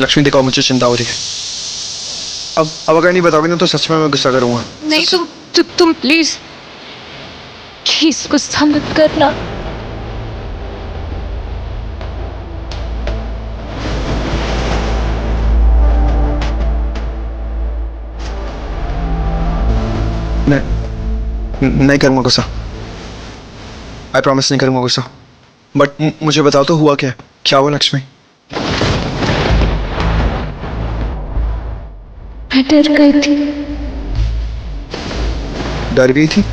लक्ष्मी देखो, मुझे चिंता हो रही है। अब अगर नहीं बताओगे ना तो सच में मैं गुस्सा करूंगा। नहीं, तुम प्लीज प्लीज गुस्सा मत करना। नहीं करूंगा गुस्सा। आई प्रॉमिस नहीं करूंगा गुस्सा। बट मुझे बताओ तो हुआ क्या? क्या हुआ लक्ष्मी? मैं डर गई थी। डर गई थी?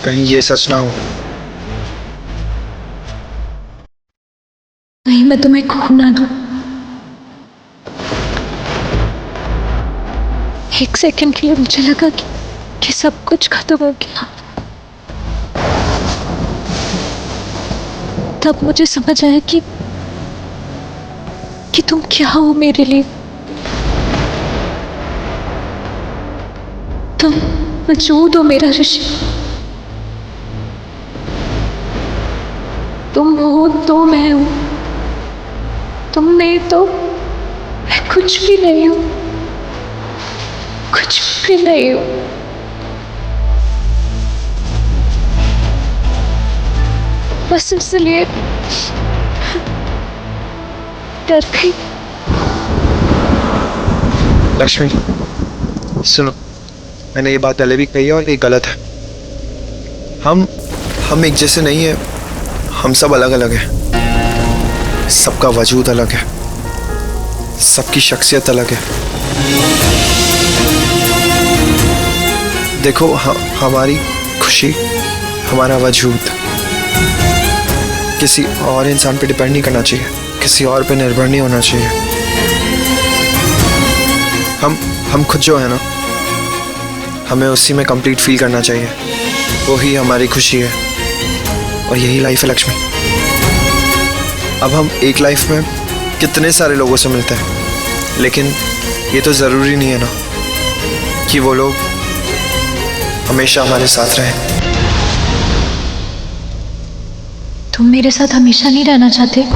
कहीं ये सच ना हो। नहीं, मैं तुम्हें खो ना दूं। एक सेकंड के लिए मुझे लगा कि सब कुछ खत्म हो गया। तब मुझे समझ आया कि तुम क्या हो मेरे लिए। तुम वजूद हो मेरा ऋषि। तुम हो तो मैं हूं, तुम नहीं तो मैं कुछ भी नहीं हूं, कुछ भी नहीं हूं। बस इसलिए डर गई। लक्ष्मी सुनो, मैंने ये बात पहले भी कही है और ये गलत है। हम एक जैसे नहीं है। हम सब अलग अलग हैं। सबका वजूद अलग है, सबकी शख्सियत अलग है। देखो हमारी खुशी, हमारा वजूद किसी और इंसान पे डिपेंड नहीं करना चाहिए, किसी और पे निर्भर नहीं होना चाहिए। हम खुद जो है ना, हमें उसी में कंप्लीट फील करना चाहिए। वही हमारी खुशी है और यही लाइफ है लक्ष्मी। अब हम एक लाइफ में कितने सारे लोगों से मिलते हैं, लेकिन ये तो ज़रूरी नहीं है ना कि वो लोग हमेशा हमारे साथ रहें। तुम मेरे साथ हमेशा नहीं रहना चाहते?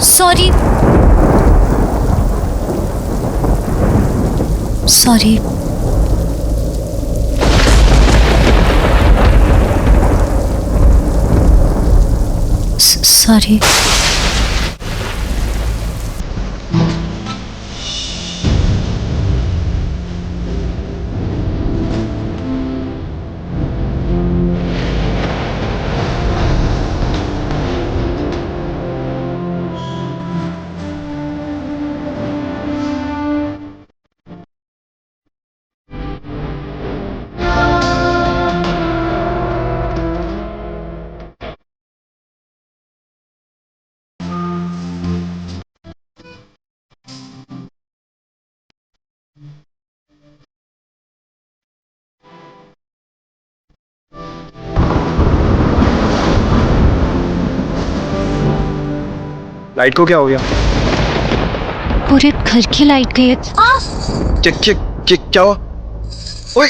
Sorry sorry sorry. लाइट को क्या हो गया? पूरे घर की लाइट गई है। क्या हुआ? ओए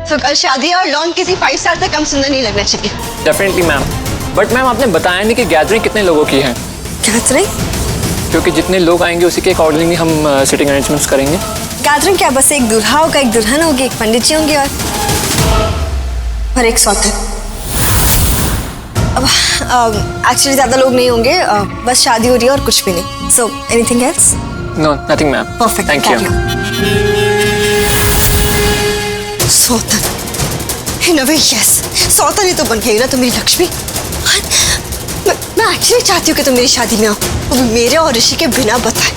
तो कल शादी है और लॉन किसी 5 स्टार से कम सुंदर नहीं लगना चाहिए। डेफिनेटली मैम, बट मैम आपने बताया नहीं कि गैदरिंग कितने लोगों की है, गैदरिंग? क्योंकि जितने लोग आएंगे उसी के अकॉर्डिंगली हम सिटिंग अरेंजमेंट्स करेंगे। गैदरिंग क्या, बस एक दूल्हा होगा, एक दुल्हन होगी, एक पंडित जी होंगे और एक सौतन। अब एक्चुअली ज्यादा लोग नहीं होंगे, बस शादी हो रही है और कुछ भी नहीं। So anything else? No, nothing ma'am. Perfect, thank you. सौतन, इन अ वे यस, सौतन ही तो बन गई ना तुम मेरी लक्ष्मी। मैं एक्चुअली चाहती हूँ कि तुम मेरी शादी में आओ, वो भी मेरे और ऋषि के बिना बताए,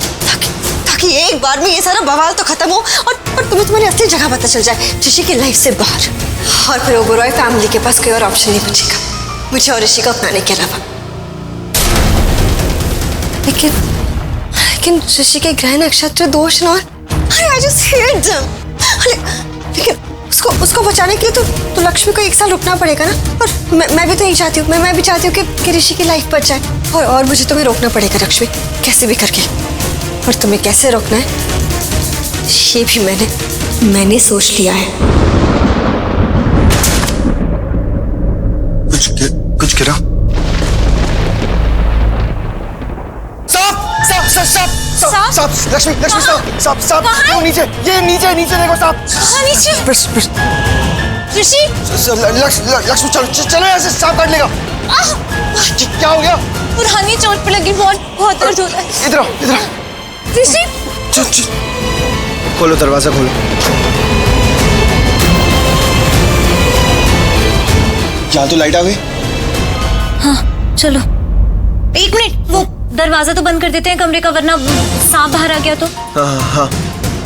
ताकि एक बार में ये सारा बवाल तो खत्म हो और तुम्हें तुम्हारी असली जगह पता चल जाए, ऋषि की लाइफ से बाहर। और फिर ओबेरॉय फैमिली के पास कोई और ऑप्शन नहीं बचेगा मुझे और ऋषि को अपनाने के अलावा। लेकिन ऋषि के ग्रह नक्षत्र दोष और I just hate them। लेकिन उसको बचाने के लिए तो लक्ष्मी को 1 साल रुकना पड़ेगा ना। और मैं भी तो यही चाहती हूँ, मैं भी चाहती हूँ कि ऋषि की लाइफ बच जाए। और मुझे तुम्हें रोकना पड़ेगा लक्ष्मी, कैसे भी करके। और तुम्हें कैसे रोकना है ये भी मैंने सोच लिया है। कुछ गिरा? सांप! लक्ष्मी सांप! ये नीचे देखो, सांप! नीचे? ऋषि! लक्ष्मी चलो यहाँ से, सांप काट लेगा। क्या हो गया? पुरानी चोट पे लगी, बहुत दर्द हो रहा है। इधर आओ। ऋषि! खोलो, दरवाजा खोलो। यहाँ तो लाइट आ गई। हाँ चलो। 1 मिनट, वो दरवाजा तो बंद कर देते हैं कमरे का, वरना सांप बाहर आ गया तो। हाँ।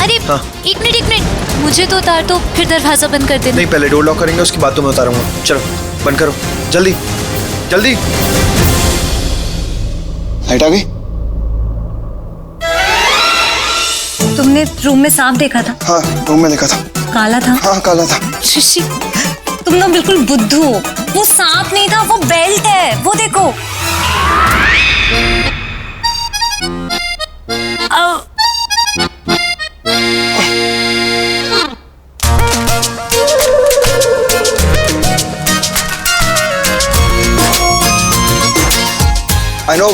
अरे हाँ। 1 मिनट, मुझे तो उतार दो, फिर दरवाजा बंद कर देना। नहीं, पहले डोर लॉक करेंगे, उसके बाद तो मैं उतारूंगा। चलो बंद करो, जल्दी। लाइट आ गई। तुमने रूम में सांप देखा था? हाँ, रूम में देखा था। काला था? हाँ, काला था। ऋषि, तुम ना बिल्कुल बुद्धू हो। वो सांप नहीं था, वो बेल्ट है, वो देखो। आई नो,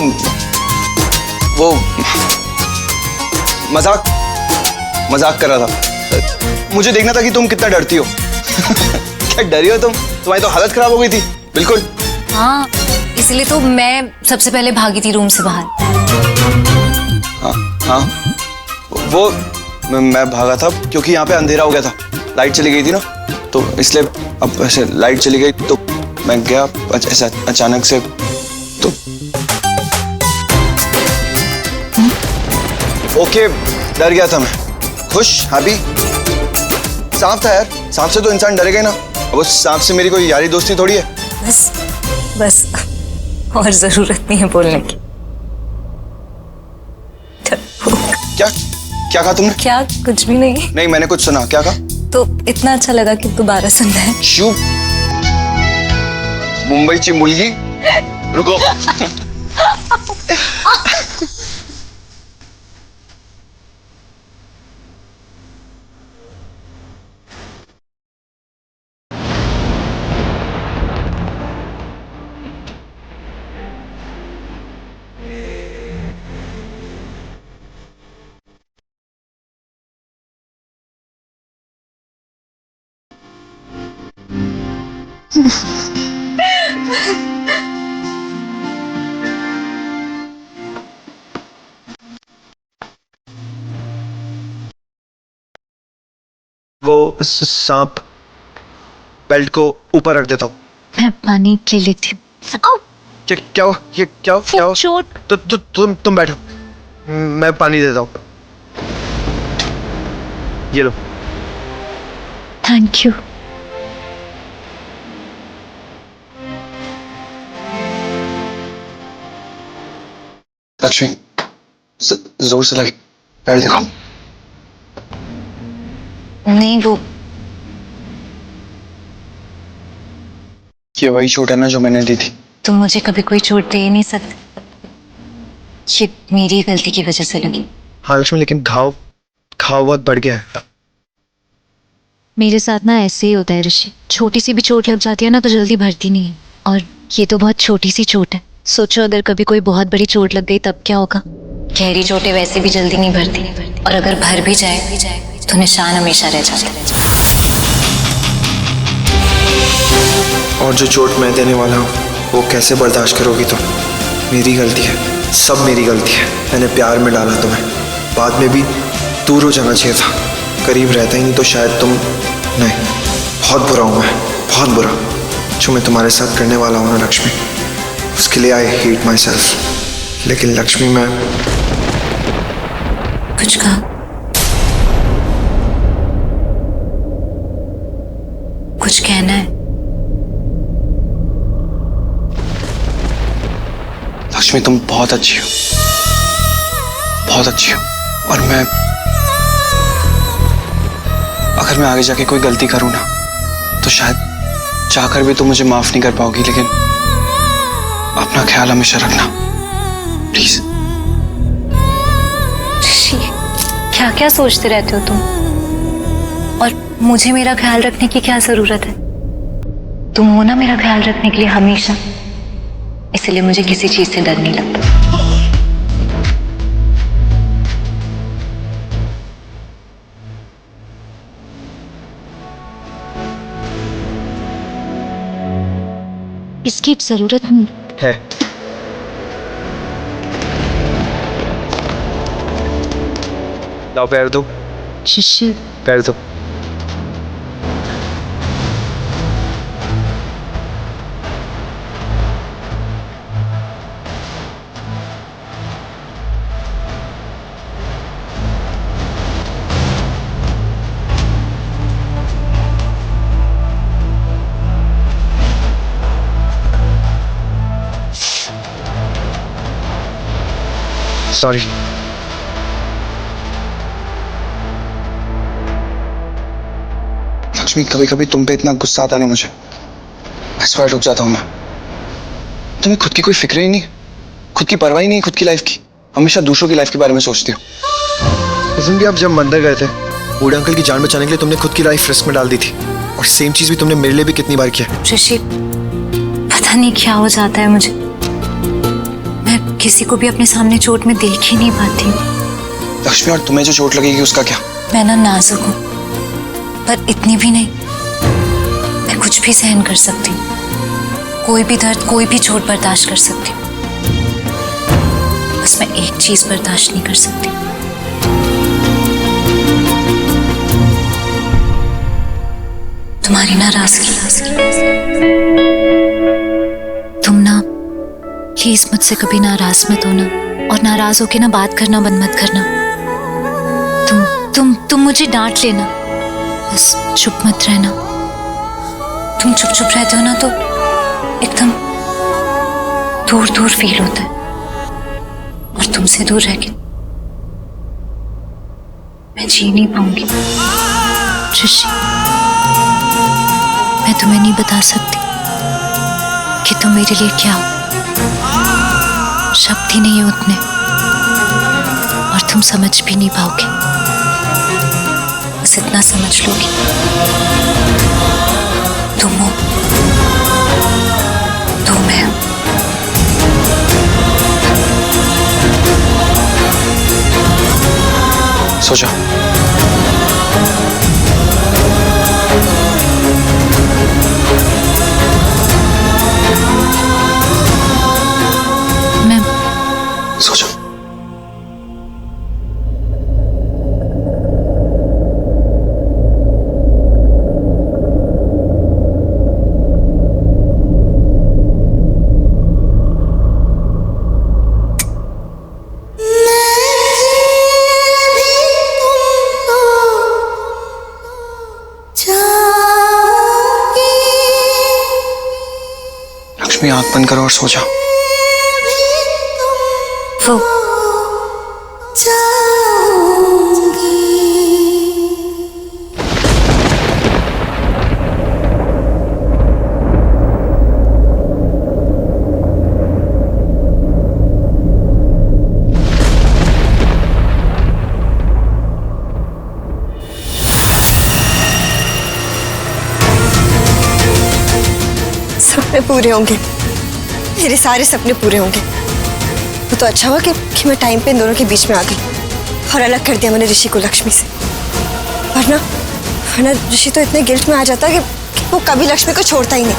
वो मजाक कर रहा था। मुझे देखना था कि तुम कितना डरती हो। क्या डरी हो तुम? तुम्हारी तो हालत खराब हो गई थी बिल्कुल। हाँ, इसलिए तो मैं सबसे पहले भागी थी रूम से बाहर। हाँ, वो मैं भागा था क्योंकि यहाँ पे अंधेरा हो गया था, लाइट चली गई थी ना, तो इसलिए अब ऐसे लाइट चली गई तो मैं गया ऐसा अचानक से। तो ओके, डर गया था मैं। खुश, हैप्पी। सांप था यार, सांप से तो इंसान डरेगा ही ना। अब उस सांप से मेरी कोई यारी दोस्ती थोड़ी है। बस और जरूरत नहीं है बोलने की। क्या कहा तुमने? क्या? कुछ भी नहीं। नहीं, मैंने कुछ सुना। क्या कहा? तो इतना अच्छा लगा कि दोबारा सुनना है। शू मुंबईची मुलगी, रुको। वो सांप बेल्ट को ऊपर रख देता हूँ। मैं पानी ले लेती हूँ। क्या हुआ? ये क्या हुआ? चोट। तो तुम बैठो, मैं पानी देता हूँ। ये लो। Thank you. लक्ष्मी, जोर से लगे, पैर देखो। नहीं, वो ये वही चोट है ना जो मैंने दी थी। तुम मुझे कभी कोई चोट दे ही नहीं सकते। ये मेरी गलती की वजह से लगी। हाँ लक्ष्मी, लेकिन घाव बहुत बढ़ गया है। मेरे साथ ना ऐसे ही होता है ऋषि, छोटी सी भी चोट लग जाती है ना तो जल्दी भरती नहीं है, और ये तो बहुत छोटी सी चोट है। सोचो अगर कभी कोई बहुत बड़ी चोट लग गई तब क्या होगा। गहरी चोटें वैसे भी जल्दी नहीं भरती, और अगर भर भी जाए तो निशान हमेशा रह जाता है। और जो चोट मैं देने वाला हूँ वो कैसे बर्दाश्त करोगी तुम? मेरी गलती है, सब मेरी गलती है। मैंने प्यार में डाला तुम्हें, बाद में भी दूर हो जाना चाहिए था, करीब रहता ही नहीं तो शायद तुम। नहीं, बहुत बुरा हूँ मैं, बहुत बुरा। जो मैं तुम्हारे साथ करने वाला हूँ ना लक्ष्मी, उसके लिए आई हेट माई सेल्फ। लेकिन लक्ष्मी, मैं कुछ कहा? कुछ कहना है? लक्ष्मी, तुम बहुत अच्छी हो, बहुत अच्छी हो। और मैं, अगर मैं आगे जाके कोई गलती करूं ना तो शायद चाहकर भी तुम मुझे माफ नहीं कर पाओगी, लेकिन अपना ख्याल हमेशा रखना प्लीज। क्या क्या सोचते रहते हो तुम, और मुझे मेरा ख्याल रखने की क्या जरूरत है? तुम हो ना मेरा ख्याल रखने के लिए हमेशा, इसलिए मुझे किसी चीज से डर नहीं लगता। इसकी जरूरत नहीं है। लाओ पैर दो, शिशिर। पैर दो। सॉरी। लक्ष्मी, कभी कभी तुम पे इतना गुस्सा आता नहीं मुझे, इस बार रुक जाता हूं मैं। तुम्हें खुद की कोई फिक्र ही नहीं, खुद की परवाह ही नहीं, खुद की लाइफ की। हमेशा दूसरों की लाइफ के बारे में सोचती हो। उस दिन भी आप जब मंदिर गए थे, बूढ़े अंकल की जान बचाने के लिए तुमने खुद की लाइफ रिस्क में डाल दी थी, और सेम चीज भी तुमने मेरे लिए भी कितनी बार किया। ऋषि, पता नहीं क्या हो जाता है मुझे, मैं किसी को भी अपने सामने चोट में देख ही नहीं पाती हूँ। लक्ष्मी, और तुम्हें जो चोट लगेगी उसका क्या? मैं ना नाजुक हूँ, पर इतनी भी नहीं। मैं कुछ भी सहन कर सकती हूँ, कोई भी दर्द, कोई भी चोट बर्दाश्त कर सकती हूँ। बस मैं एक चीज बर्दाश्त नहीं कर सकती, तुम्हारी नाराजगी। तुम ना प्लीज मुझसे कभी नाराज मत होना, और नाराज होके ना बात करना बंद मत करना। तुम मुझे डांट लेना, बस चुप मत रहना। तुम चुप चुप रहते हो ना तो एकदम दूर दूर फील होता है, और तुमसे दूर रह के मैं जी नहीं पाऊंगी। ऋषि, मैं तुम्हें नहीं बता सकती कि तुम मेरे लिए क्या हो, शब्द ही नहीं है उतने, और तुम समझ भी नहीं पाओगे। बस इतना समझ लोगे, तुम हो तो मैं हूं। सो जाओ। सो जाओ। लक्ष्मी आंख बंद करो और सो जाओ। वो सपने पूरे होंगे, मेरे सारे सपने पूरे होंगे। वो तो अच्छा हुआ कि मैं टाइम पे इन दोनों के बीच में आ गई और अलग कर दिया मैंने ऋषि को लक्ष्मी से। वरना वरना ऋषि तो इतने गिल्ट में आ जाता कि वो कभी लक्ष्मी को छोड़ता ही नहीं।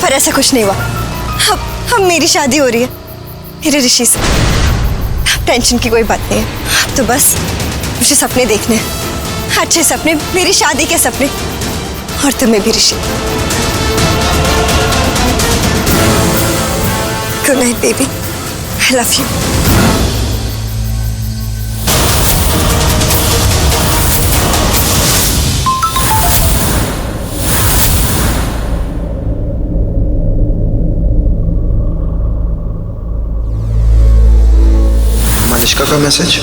पर ऐसा कुछ नहीं हुआ। अब मेरी शादी हो रही है मेरे ऋषि से। अब टेंशन की कोई बात नहीं है। अब तो बस मुझे सपने देखने हैं, अच्छे सपने, मेरी शादी के सपने। और तुम्हें भी ऋषि। Good night, baby. I love you. मालिश्का का message.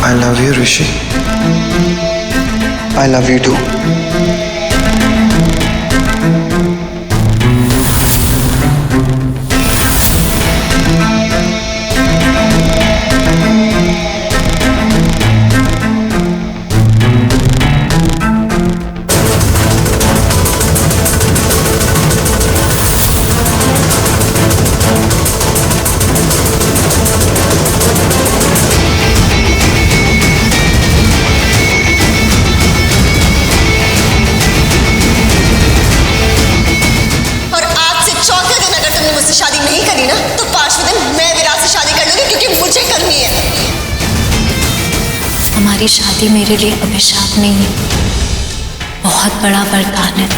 I love you, Rishi. I love you too. शादी नहीं करी ना तो पांचवें दिन मैं विराट से शादी कर लूंगी, क्योंकि मुझे करनी है। हमारी शादी मेरे लिए अभिशाप नहीं है, बहुत बड़ा वरदान है।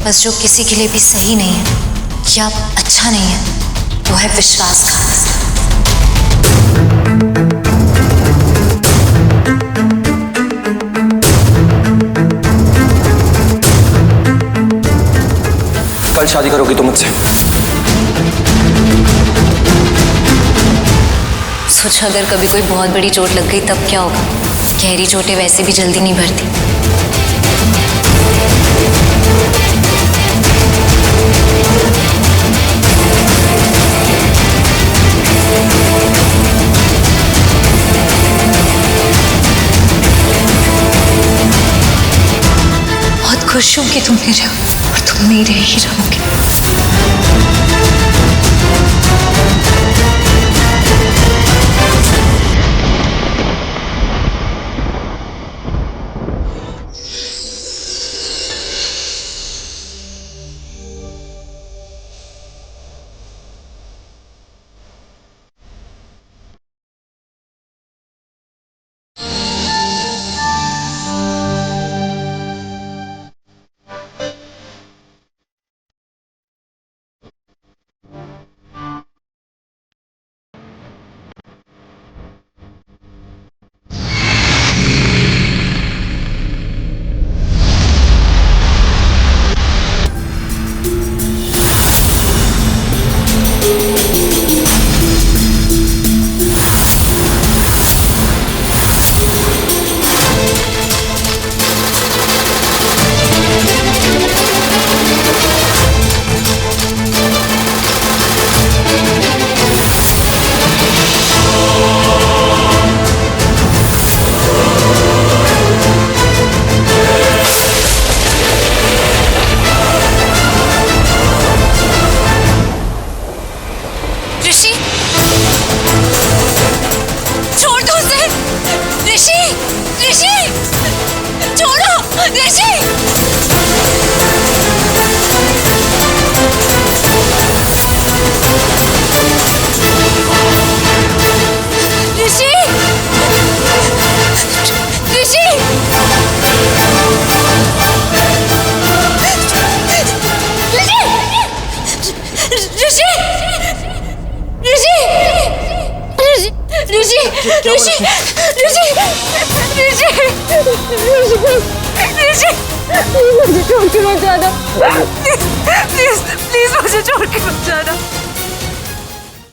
बस जो किसी के लिए भी सही नहीं है या अच्छा नहीं है वो है विश्वासघात। कल शादी करोगी तुम मुझसे? सोचा अगर कभी कोई बहुत बड़ी चोट लग गई तब क्या होगा? गहरी चोटें वैसे भी जल्दी नहीं भरती। बहुत खुश हूं कि तुम मेरे हो और तुम मेरे ही रहोगे। ऋषि ऋषि ऋषि मुझे छोड़ के मत जाना, प्लीज प्लीज मुझे छोड़ के मत जाना।